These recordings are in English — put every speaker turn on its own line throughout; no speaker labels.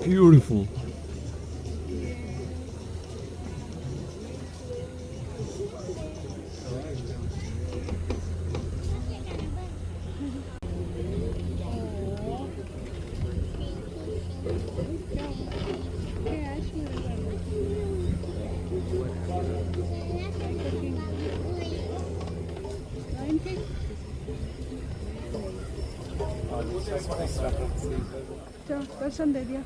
Beautiful.
चलो दर्शन दे दिया।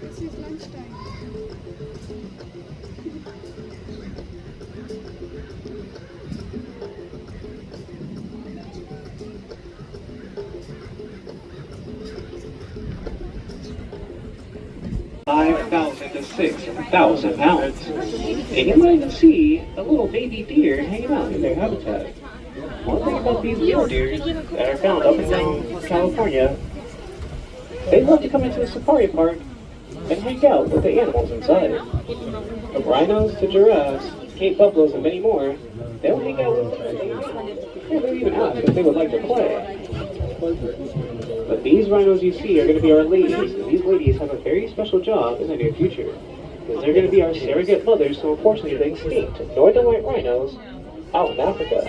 This is lunchtime.
to 6,000 pounds. And you might even see a little baby deer hanging out in their habitat. One thing about these mule deer that are found up and down California, they love to come into the safari park and hang out with the animals inside. From rhinos to giraffes, Cape buffaloes, and many more, they'll hang out with them. They'll even ask if they would like to play. But these rhinos you see are going to be our ladies, and these ladies have a very special job in the near future. Because they're going to be our surrogate mothers to unfortunately the extinct northern white rhinos out in Africa.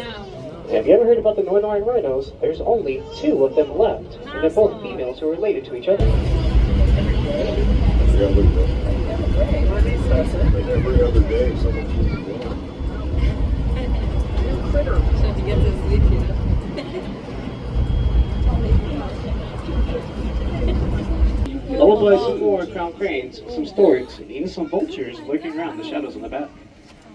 And have you ever heard about the northern white rhinos? There's only 2 of them left, and they're both females who are related to each other.
Every other day, someone keeps
Followed by some more crown cranes, some storks, and even some vultures lurking around the shadows on the back.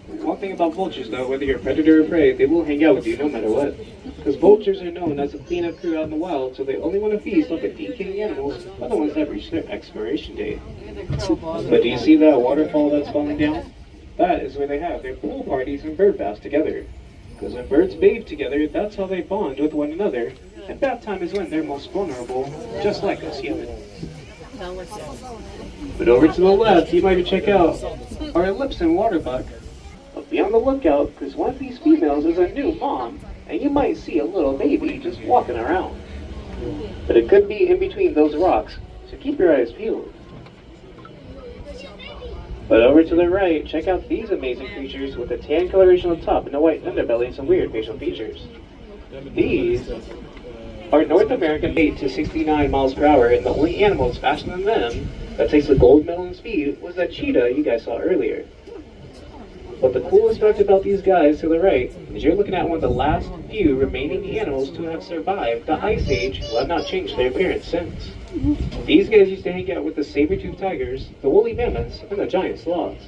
One thing about vultures though, whether you're a predator or prey, they will hang out with you no matter what. Because vultures are known as a cleanup crew out in the wild, so they only want to feast on the decaying animals, but the ones that reach their expiration date. But do you see that waterfall that's falling down? That is where they have their pool parties and bird baths together. Because when birds bathe together, that's how they bond with one another. And bath time is when they're most vulnerable, just like us humans. But over to the left, you might check out our Ellipson waterbuck. But be on the lookout, because one of these females is a new mom, and you might see a little baby just walking around. But it could be in between those rocks, so keep your eyes peeled. But over to the right, check out these amazing creatures with a tan coloration on top and a white underbelly and some weird facial features. These are North American 8 to 69 miles per hour, and the only animals faster than them that takes the gold medal in speed was that cheetah you guys saw earlier. But the coolest fact about these guys to the right is you're looking at one of the last few remaining animals to have survived the Ice Age who have not changed their appearance since. These guys used to hang out with the saber-toothed tigers, the woolly mammoths, and the giant sloths.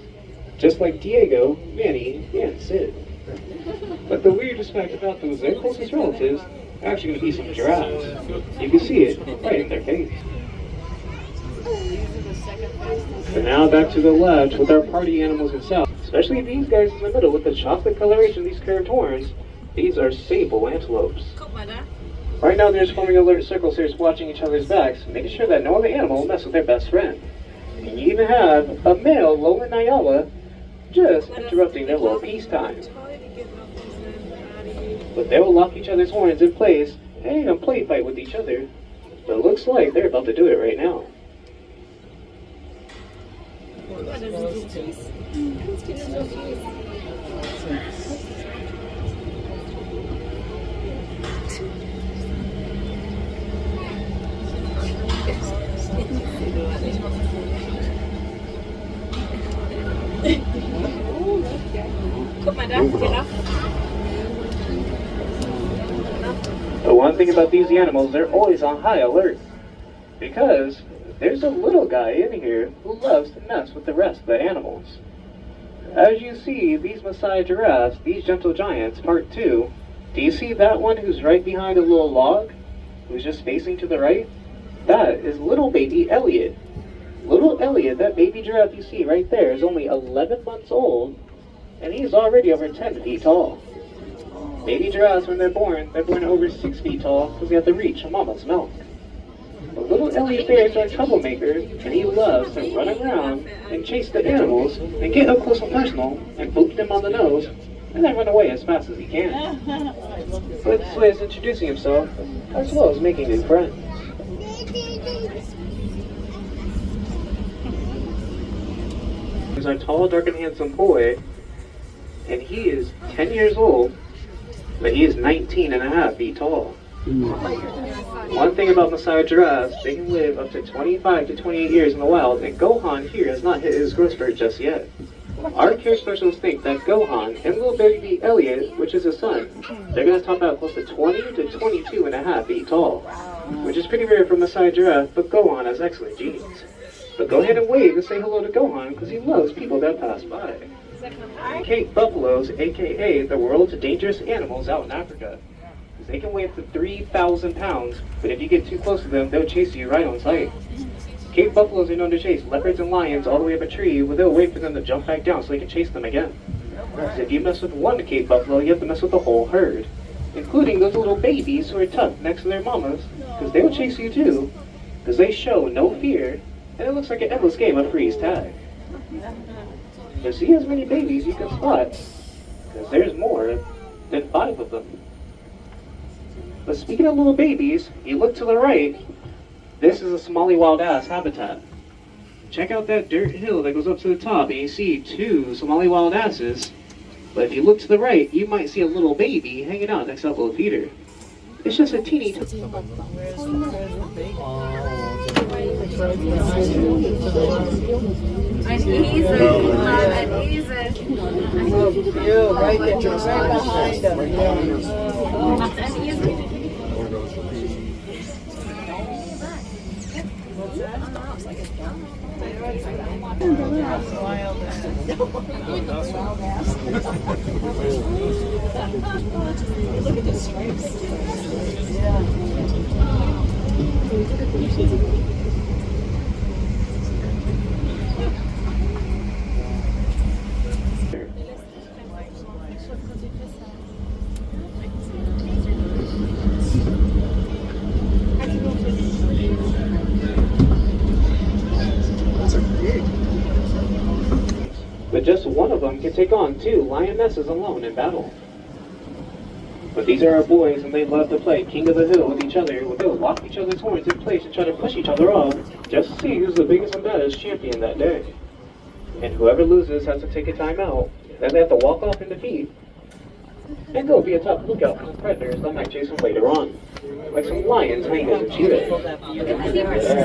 Just like Diego, Manny, and Sid. But the weirdest fact about them is their closest relatives are actually going to be some giraffes. You can see it right in their face. So now back to the left with our party animals in south. Especially these guys in the middle with the chocolate coloration of these curved horns. These are sable antelopes. Right now they're just forming alert circles here, watching each other's backs, making sure that no other animal will mess with their best friend. And you even have a male Lower Nyala just interrupting their little peacetime. But they will lock each other's horns in place and play fight with each other. But it looks like they're about to do it right now. The one thing about these animals, they're always on high alert. Because there's a little guy in here who loves to mess with the rest of the animals. As you see, these Maasai giraffes, these gentle giants, part 2, do you see that one who's right behind a little log? Who's just facing to the right? That is little baby Elliot. Little Elliot, that baby giraffe you see right there, is only 11 months old, and he's already over 10 feet tall. Baby giraffes, when they're born over 6 feet tall because they have to reach a mama's milk. But little Elliot there is our troublemaker, and he loves to run around and chase the animals and get up close and personal and boop them on the nose and then run away as fast as he can. But this way is introducing himself as well as making new friends. He's our tall, dark, and handsome boy, and he is 10 years old, but he is 19 and a half feet tall. One thing about Maasai giraffes, they can live up to 25 to 28 years in the wild, and Gohan here has not hit his growth spurt just yet. Our care specialists think that Gohan and little baby Elliot, which is his son, they're going to top out close to 20 to 22 and a half feet tall, which is pretty rare for Maasai giraffe, but Gohan has excellent genes. But go ahead and wave and say hello to Gohan because he loves people that pass by. Cape buffaloes, aka the world's dangerous animals out in Africa. They can weigh up to 3,000 pounds, but if you get too close to them, they'll chase you right on sight. Cape buffaloes are known to chase leopards and lions all the way up a tree, where they'll wait for them to jump back down so they can chase them again. So if you mess with one Cape buffalo, you have to mess with the whole herd, including those little babies who are tucked next to their mamas, because they will chase you too, because they show no fear, and it looks like an endless game of freeze tag. But see as many babies you can spot, because there's more than 5 of them. But speaking of little babies, you look to the right, this is a Somali wild ass habitat. Check out that dirt hill that goes up to the top, and you see 2 Somali wild asses. But if you look to the right, you might see a little baby hanging out next to that little feeder. It's just a teeny...
Right behind them.
Look at the stripes.
But just one of them can take on 2 lionesses alone in battle. But these are our boys, and they love to play King of the Hill with each other, where they'll lock each other's horns in place and try to push each other off, just to see who's the biggest and baddest champion that day. And whoever loses has to take a time out, then they have to walk off in defeat, and go be a tough lookout for some predators that might chase them later on, like some lions, hyenas, and cheetahs.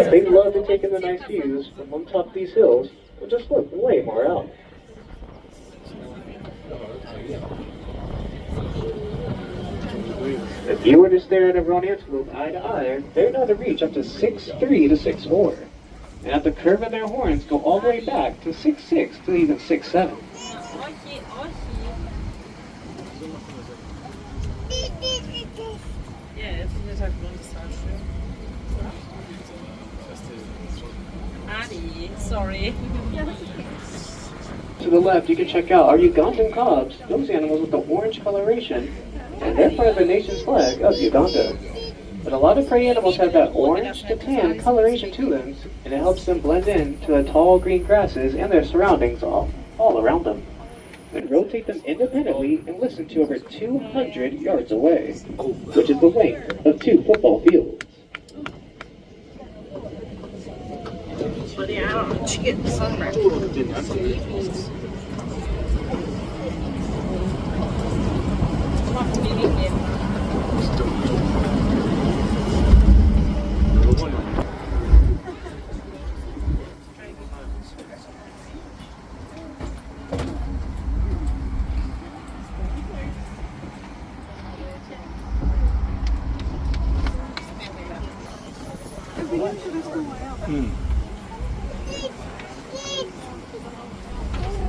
They love to take in the nice views from on top of these hills, and just look way more out. If you were to stare at a brown antelope eye to eye, they're known to reach up to 6'3" to 6'4", and at the curve of their horns go all the way back to 6'6" to even 6'7".
Sorry.
To the left, you can check out our Ugandan cobs, those animals with the orange coloration, and they're part of the nation's flag of Uganda. But a lot of prey animals have that orange to tan coloration to them, and it helps them blend in to the tall green grasses and their surroundings all around them. And rotate them independently and listen to over 200 yards away, which is the length of 2 football fields.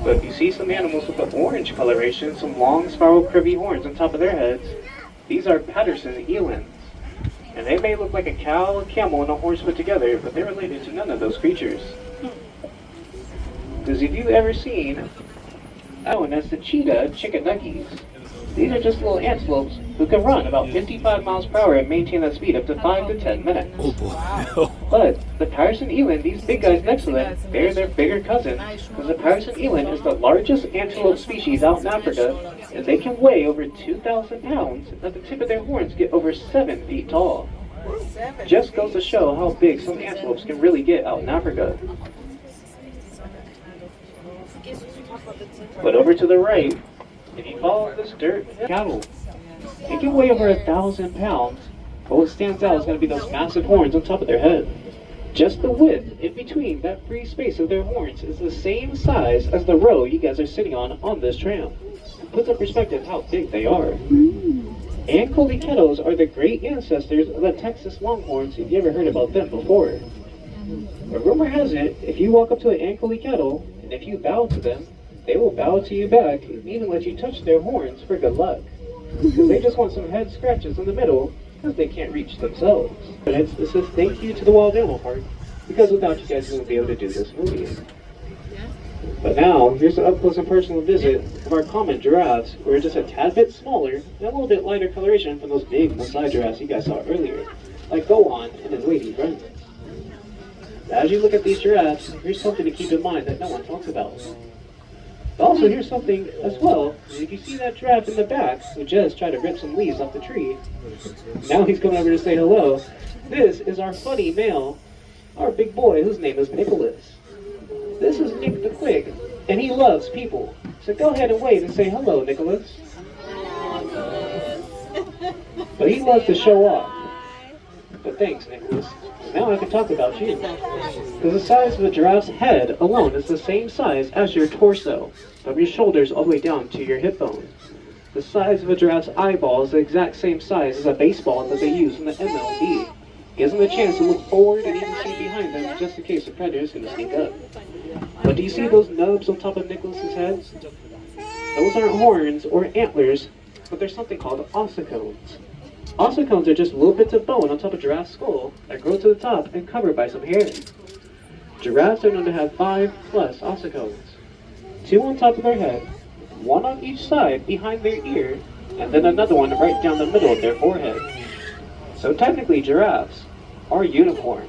But if you see some animals with the orange coloration, some long spiral curvy horns on top of their heads, these are Patterson elands. And they may look like a cow, a camel, and a horse put together, but they're related to none of those creatures. Because if you've ever seen, known as the cheetah chicken nuggies, these are just little antelopes who can run about 55 miles per hour and maintain that speed up to 5 to 10 minutes.
Oh boy.
But the Patterson eland, these big guys next to them, they're their bigger cousin, because the Patterson eland is the largest antelope species out in Africa, and they can weigh over 2,000 pounds, and at the tip of their horns get over 7 feet tall. Just goes to show how big some antelopes can really get out in Africa. But over to the right, if you follow this dirt cattle, they can weigh over 1,000 pounds, but what stands out is going to be those massive horns on top of their head. Just the width in between that free space of their horns is the same size as the row you guys are sitting on this tram. It puts in perspective how big they are. Ankole kettles are the great ancestors of the Texas Longhorns, if you ever heard about them before. But rumor has it, if you walk up to an Ankole kettle, and if you bow to them, they will bow to you back and even let you touch their horns for good luck. Because they just want some head scratches in the middle, because they can't reach themselves. But it says thank you to the Wild Animal Park, because without you guys we wouldn't be able to do this movie. But now, here's an up-close and personal visit of our common giraffes, who are just a tad bit smaller and a little bit lighter coloration from those big Maasai giraffes you guys saw earlier, like Gowan and his lady friends. As you look at these giraffes, here's something to keep in mind that no one talks about. But also here's something as well, if you see that giraffe in the back who just tried to rip some leaves off the tree, now he's coming over to say hello. This is our funny male, our big boy whose name is Nicholas. This is Nick the Quick, and he loves people. So go ahead and wave and say hello, Nicholas. But he loves to show off. But thanks, Nicholas. Now I can talk about you. Because the size of a giraffe's head alone is the same size as your torso, from your shoulders all the way down to your hip bone. The size of a giraffe's eyeball is the exact same size as a baseball that they use in the MLB. Gives them a chance to look forward and even see behind them just in case the predator is going to sneak up. But do you see those nubs on top of Nicholas's head? Those aren't horns or antlers, but they're something called ossicones. Ossicones are just little bits of bone on top of a giraffe's skull that grow to the top and covered by some hair. Giraffes are known to have 5+ ossicones. 2 on top of their head, 1 on each side behind their ear, and then another one right down the middle of their forehead. So technically giraffes are unicorns.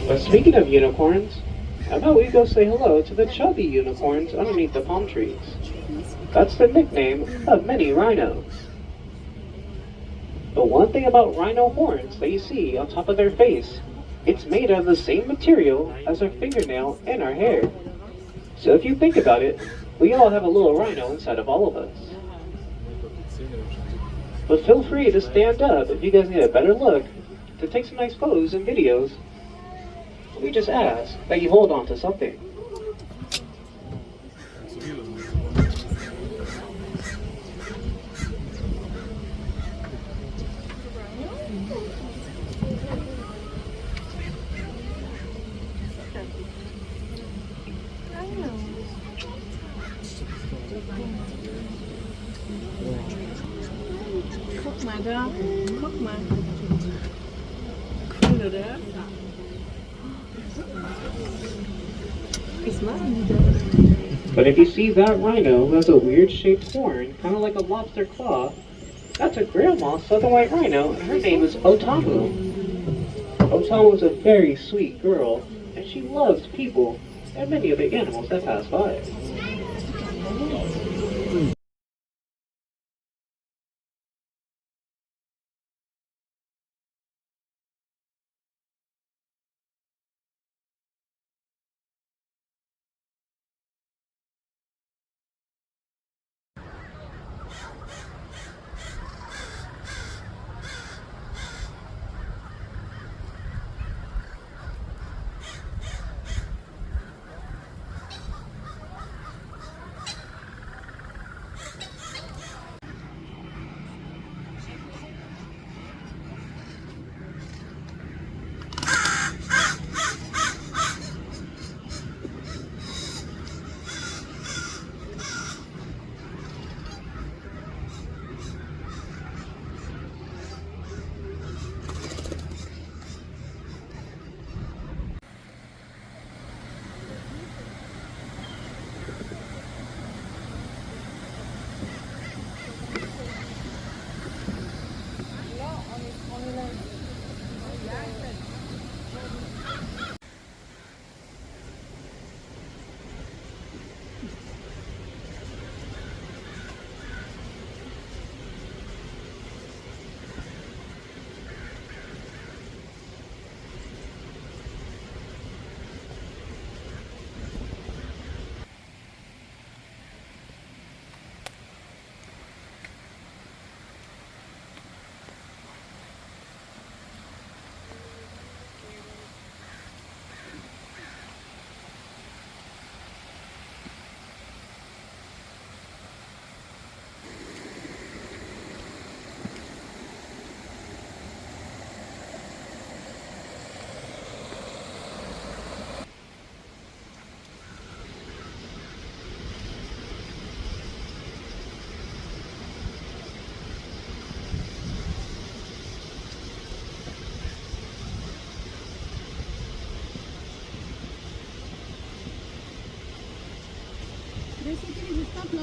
But speaking of unicorns, how about we go say hello to the chubby unicorns underneath the palm trees? That's the nickname of many rhinos. But one thing about rhino horns that you see on top of their face, it's made out of the same material as our fingernail and our hair. So if you think about it, we all have a little rhino inside of all of us. But feel free to stand up if you guys need a better look, to take some nice photos and videos. We just ask that you hold on to something.
Guck mal da, guck mal. Cool, oder?
But if you see that rhino who has a weird shaped horn, kind of like a lobster claw, that's a grandma southern white rhino, and her name is Otamu. Otamu is a very sweet girl, and she loves people and many of the animals that pass by.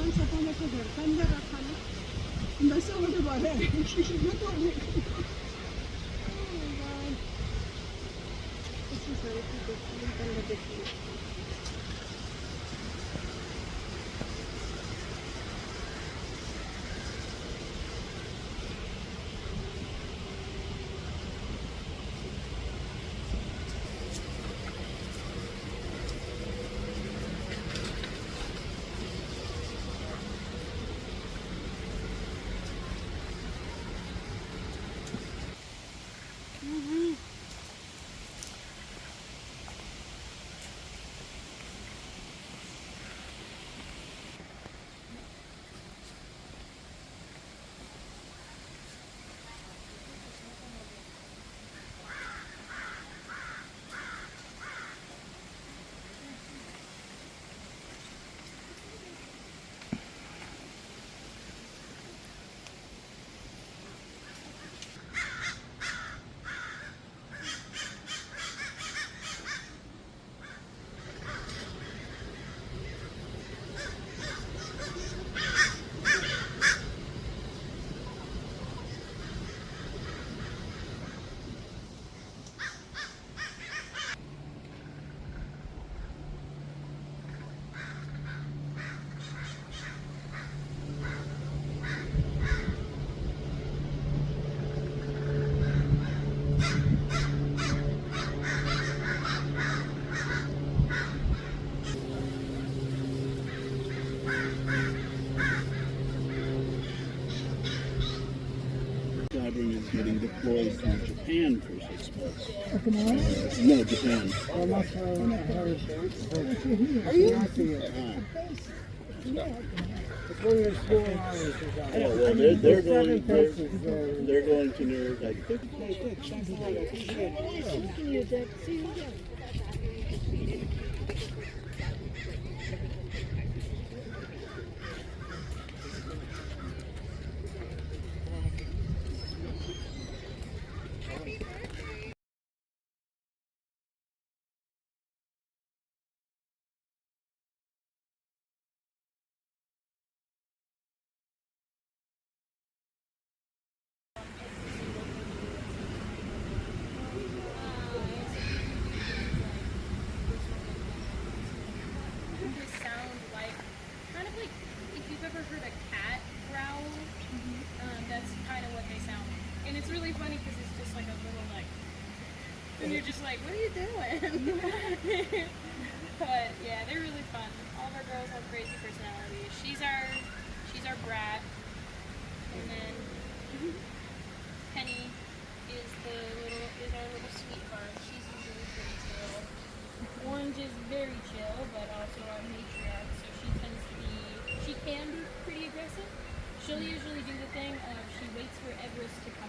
once upon a time, Kandara Khan, and the soul of our head. She should not only. Oh my God. This is very good.
Squadron is getting deployed to Japan for 6 months. No, Japan.
Are you?
Well, they're going to New York, I think.
They sound like, kind of like if you've ever heard a cat growl, that's kind of what they sound. And it's really funny because it's just like a little like, and you're just like, what are you doing? But yeah, they're really fun. All of our girls have crazy personalities. She's our brat, and then Penny is our little sweetheart. She's usually pretty chill. Orange is very chill, but also our matriarch, so she can be pretty aggressive. She'll usually do the thing of she waits for Everest to come